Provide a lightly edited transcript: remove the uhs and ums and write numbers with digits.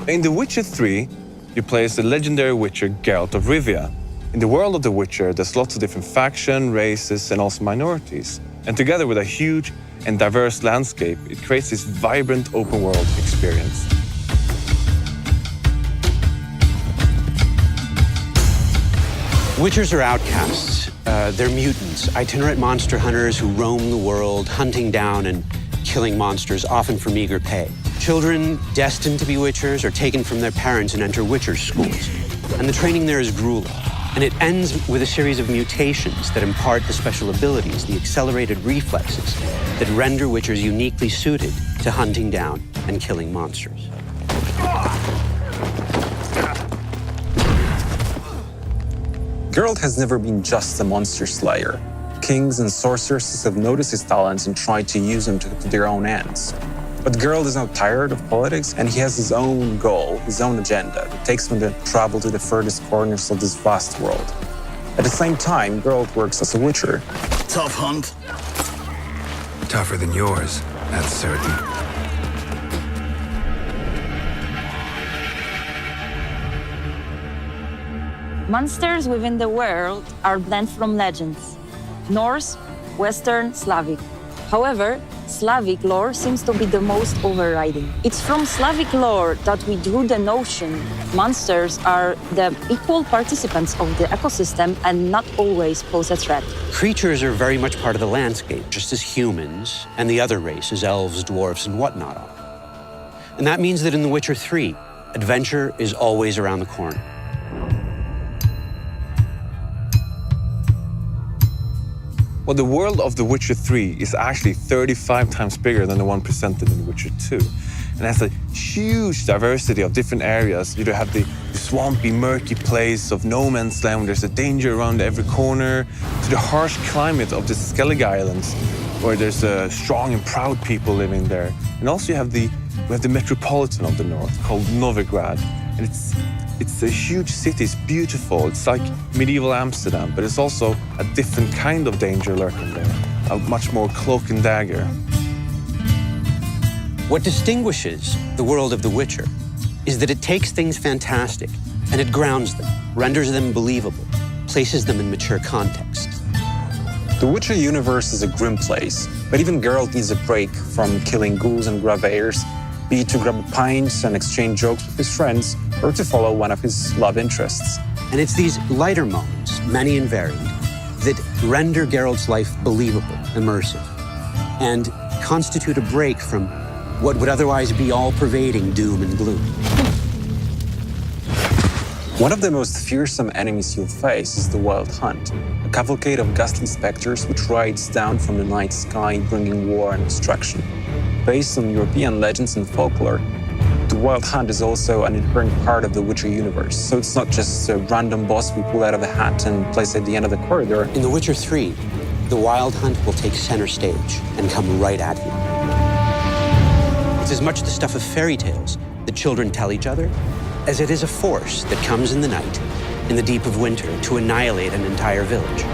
In The Witcher 3, you play as the legendary witcher Geralt of Rivia. In the world of The Witcher, there's lots of different factions, races, and also minorities. And together with a huge and diverse landscape, it creates this vibrant open-world experience. Witchers are outcasts. They're mutants, itinerant monster hunters who roam the world, hunting down and killing monsters, often for meager pay. Children destined to be witchers are taken from their parents and enter witcher schools. And the training there is grueling. And it ends with a series of mutations that impart the special abilities, the accelerated reflexes that render witchers uniquely suited to hunting down and killing monsters. Geralt has never been just a monster slayer. Kings and sorceresses have noticed his talents and tried to use them to their own ends. But Geralt is now tired of politics, and he has his own goal, his own agenda, that takes him to travel to the furthest corners of this vast world. At the same time, Geralt works as a witcher. Tough hunt. Tougher than yours, that's certain. Monsters within the world are blend from legends: Norse, Western, Slavic. However, Slavic lore seems to be the most overriding. It's from Slavic lore that we drew the notion monsters are the equal participants of the ecosystem and not always pose a threat. Creatures are very much part of the landscape, just as humans and the other races, elves, dwarves, and whatnot are. And that means that in The Witcher 3, adventure is always around the corner. Well, the world of The Witcher 3 is actually 35 times bigger than the one presented in The Witcher 2. And has a huge diversity of different areas. You have the swampy, murky place of no man's land where there's a danger around every corner, to the harsh climate of the Skellige Islands, where there's strong and proud people living there. And also we have the metropolitan of the north called Novigrad. And it's a huge city, it's beautiful. It's like medieval Amsterdam, but it's also a different kind of danger lurking there, a much more cloak and dagger. What distinguishes the world of The Witcher is that it takes things fantastic and it grounds them, renders them believable, places them in mature context. The Witcher universe is a grim place, but even Geralt needs a break from killing ghouls and graveyors, be it to grab a pint and exchange jokes with his friends, or to follow one of his love interests. And it's these lighter moments, many and varied, that render Geralt's life believable, immersive, and constitute a break from what would otherwise be all-pervading doom and gloom. One of the most fearsome enemies you'll face is the Wild Hunt, a cavalcade of ghastly specters which rides down from the night sky, bringing war and destruction. Based on European legends and folklore, the Wild Hunt is also an inherent part of the Witcher universe, so it's not just a random boss we pull out of a hat and place at the end of the corridor. In The Witcher 3, the Wild Hunt will take center stage and come right at you. It's as much the stuff of fairy tales that children tell each other as it is a force that comes in the night, in the deep of winter, to annihilate an entire village.